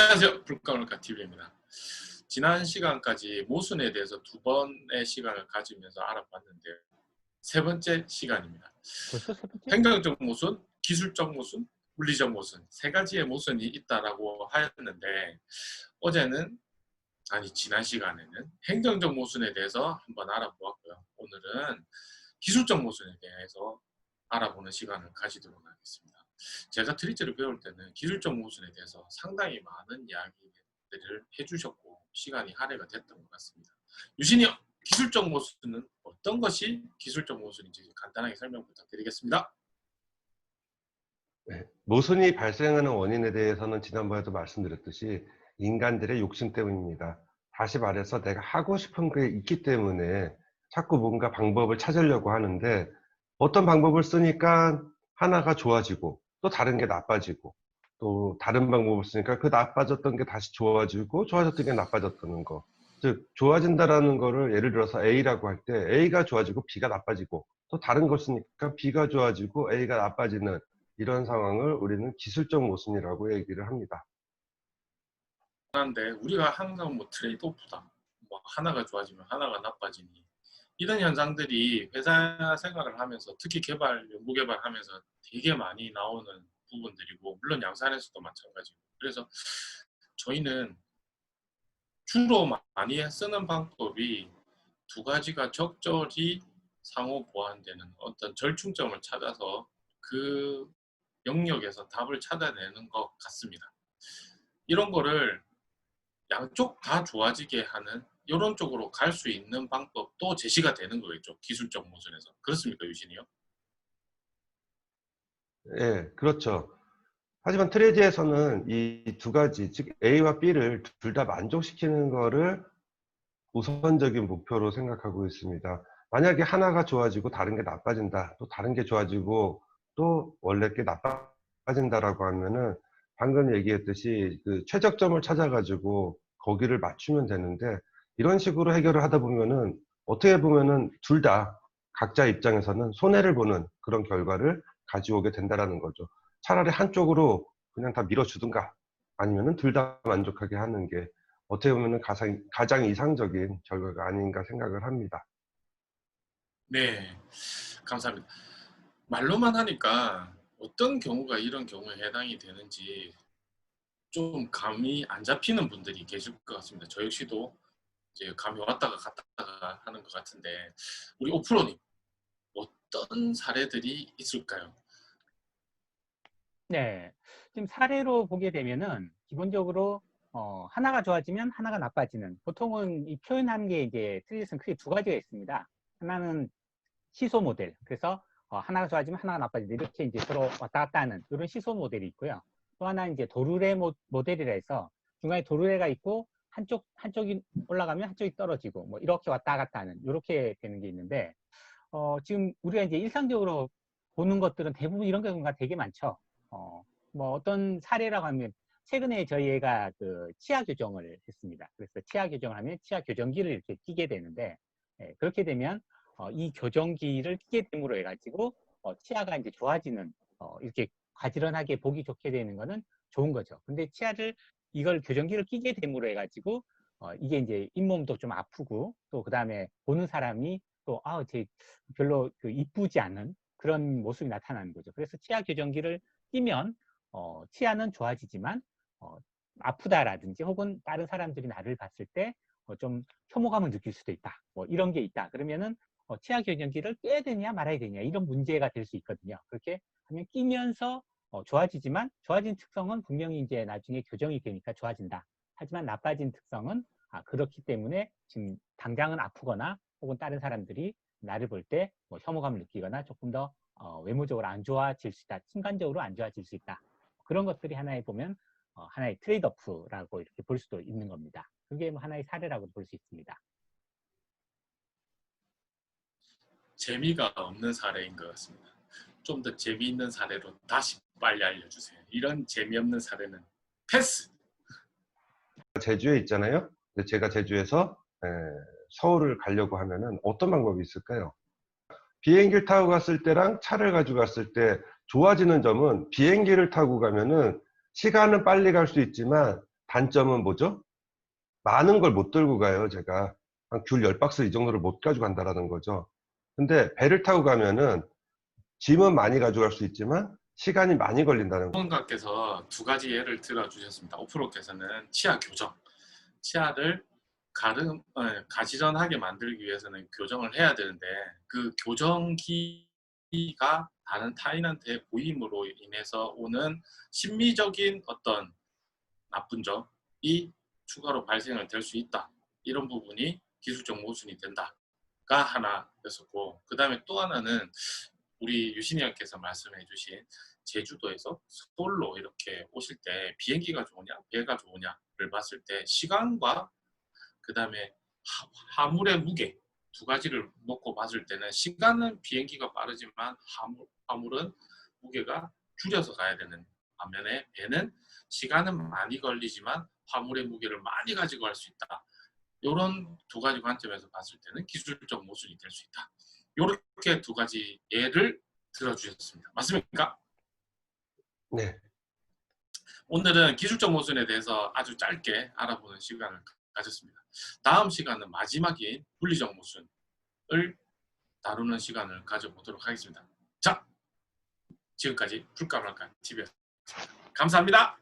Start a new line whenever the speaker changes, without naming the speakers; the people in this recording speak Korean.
안녕하세요. 불가능한 TV입니다. 지난 시간까지 모순에 대해서 두 번의 시간을 가지면서 알아봤는데요. 세 번째 시간입니다.
벌써 세 번째?
행정적 모순, 기술적 모순, 물리적 모순 세 가지의 모순이 있다라고 하였는데 지난 시간에는 행정적 모순에 대해서 한번 알아보았고요. 오늘은 기술적 모순에 대해서 알아보는 시간을 가지도록 하겠습니다. 제가 트리지를 배울 때는 기술적 모순에 대해서 상당히 많은 이야기들을 해주셨고 시간이 할애가 됐던 것 같습니다. 유신이 형, 기술적 모순은 어떤 것이 기술적 모순인지 간단하게 설명 부탁드리겠습니다.
네, 모순이 발생하는 원인에 대해서는 지난번에도 말씀드렸듯이 인간들의 욕심 때문입니다. 다시 말해서 내가 하고 싶은 게 있기 때문에 자꾸 뭔가 방법을 찾으려고 하는데 어떤 방법을 쓰니까 하나가 좋아지고 또 다른 게 나빠지고 또 다른 방법을 쓰니까 그 나빠졌던 게 다시 좋아지고 좋아졌던 게 나빠졌다는 거. 즉 좋아진다라는 거를 예를 들어서 A라고 할 때 A가 좋아지고 B가 나빠지고 또 다른 걸 쓰니까 B가 좋아지고 A가 나빠지는 이런 상황을 우리는 기술적 모순이라고 얘기를 합니다.
그런데 우리가 항상 트레이드오프다. 하나가 좋아지면 하나가 나빠지니 이런 현상들이 회사 생활을 하면서 특히 연구 개발하면서 되게 많이 나오는 부분들이고 물론 양산에서도 마찬가지고 그래서 저희는 주로 많이 쓰는 방법이 두 가지가 적절히 상호 보완되는 어떤 절충점을 찾아서 그 영역에서 답을 찾아내는 것 같습니다. 이런 거를 양쪽 다 좋아지게 하는 이런 쪽으로 갈 수 있는 방법도 제시가 되는 거겠죠. 기술적 모순에서. 그렇습니까, 유신이요?
예, 그렇죠. 하지만 트레지에서는 이 두 가지, 즉 A와 B를 둘 다 만족시키는 거를 우선적인 목표로 생각하고 있습니다. 만약에 하나가 좋아지고 다른 게 나빠진다, 또 다른 게 좋아지고 또 원래 게 나빠진다라고 하면은 방금 얘기했듯이 그 최적점을 찾아가지고 거기를 맞추면 되는데 이런 식으로 해결을 하다 보면은 어떻게 보면은 둘 다 각자 입장에서는 손해를 보는 그런 결과를 가져오게 된다라는 거죠. 차라리 한쪽으로 그냥 다 밀어주든가 아니면은 둘 다 만족하게 하는 게 어떻게 보면은 가장 이상적인 결과가 아닌가 생각을 합니다.
네, 감사합니다. 말로만 하니까 어떤 경우가 이런 경우에 해당이 되는지 좀 감이 안 잡히는 분들이 계실 것 같습니다. 저 역시도 이제 감이 왔다가 갔다가 하는 것 같은데 우리 오프로님 어떤 사례들이 있을까요?
네. 지금 사례로 보게 되면은 기본적으로 하나가 좋아지면 하나가 나빠지는, 보통은 이 표현하는 게 이제 트리스는 크게 두 가지가 있습니다. 하나는 시소 모델, 그래서 하나가 좋아지면 하나가 나빠진다, 이렇게 이제 서로 왔다 갔다 하는 이런 시소 모델이 있고요. 또 하나는 이제 도르래 모델이라 해서 중간에 도르래가 있고 한쪽이 올라가면 한쪽이 떨어지고 뭐 이렇게 왔다 갔다 하는, 이렇게 되는 게 있는데 지금 우리가 이제 일상적으로 보는 것들은 대부분 이런 경우가 되게 많죠. 뭐 어떤 사례라고 하면 최근에 저희 애가 그 치아 교정을 했습니다. 그래서 치아 교정을 하면 치아 교정기를 이렇게 끼게 되는데, 그렇게 되면 이 교정기를 끼게 됨으로 해가지고 치아가 이제 좋아지는, 이렇게 가지런하게 보기 좋게 되는 거는 좋은 거죠. 근데 이걸 교정기를 끼게 됨으로 해가지고 이게 이제 잇몸도 좀 아프고 또 그 다음에 보는 사람이 또 쟤 별로 이쁘지 않은 그런 모습이 나타나는 거죠. 그래서 치아 교정기를 끼면 치아는 좋아지지만 아프다라든지 혹은 다른 사람들이 나를 봤을 때 좀 혐오감을 느낄 수도 있다, 뭐 이런 게 있다 그러면은 치아 교정기를 껴야 되냐 말아야 되냐 이런 문제가 될 수 있거든요. 그렇게 하면 끼면서 좋아지지만 좋아진 특성은 분명히 이제 나중에 교정이 되니까 좋아진다. 하지만 나빠진 특성은 그렇기 때문에 지금 당장은 아프거나 혹은 다른 사람들이 나를 볼 때 뭐 혐오감을 느끼거나 조금 더 외모적으로 안 좋아질 수 있다, 순간적으로 안 좋아질 수 있다. 그런 것들이 하나의 보면 하나의 트레이드오프라고 이렇게 볼 수도 있는 겁니다. 그게 뭐 하나의 사례라고 볼 수 있습니다.
재미가 없는 사례인 것 같습니다. 좀 더 재미있는 사례로 다시 빨리 알려주세요. 이런 재미없는 사례는 패스!
제주에 있잖아요. 근데 제가 제주에서 서울을 가려고 하면은 어떤 방법이 있을까요? 비행기를 타고 갔을 때랑 차를 가지고 갔을 때 좋아지는 점은 비행기를 타고 가면은 시간은 빨리 갈 수 있지만 단점은 뭐죠? 많은 걸 못 들고 가요, 제가. 한 귤 10박스 이 정도를 못 가져간다라는 거죠. 근데 배를 타고 가면은 짐은 많이 가져갈 수 있지만 시간이 많이 걸린다는 거죠.
전문가께서 두 가지 예를 들어 주셨습니다. 오프로께서는 치아 교정, 치아를 가시전하게 만들기 위해서는 교정을 해야 되는데 그 교정기가 다른 타인한테 보임으로 인해서 오는 심리적인 어떤 나쁜 점이 추가로 발생을 될 수 있다. 이런 부분이 기술적 모순이 된다가 하나였었고, 그 다음에 또 하나는 우리 유신이 형께서 말씀해 주신 제주도에서 서울로 이렇게 오실 때 비행기가 좋으냐 배가 좋으냐를 봤을 때 시간과 그 다음에 화물의 무게 두 가지를 놓고 봤을 때는 시간은 비행기가 빠르지만 화물은 무게가 줄여서 가야 되는 반면에 배는 시간은 많이 걸리지만 화물의 무게를 많이 가지고 갈 수 있다. 이런 두 가지 관점에서 봤을 때는 기술적 모순이 될 수 있다. 이렇게 두 가지 예를 들어주셨습니다. 맞습니까?
네.
오늘은 기술적 모순에 대해서 아주 짧게 알아보는 시간을 가졌습니다. 다음 시간은 마지막인 물리적 모순을 다루는 시간을 가져보도록 하겠습니다. 자, 지금까지 풀까 말까 TV였습니다. 감사합니다.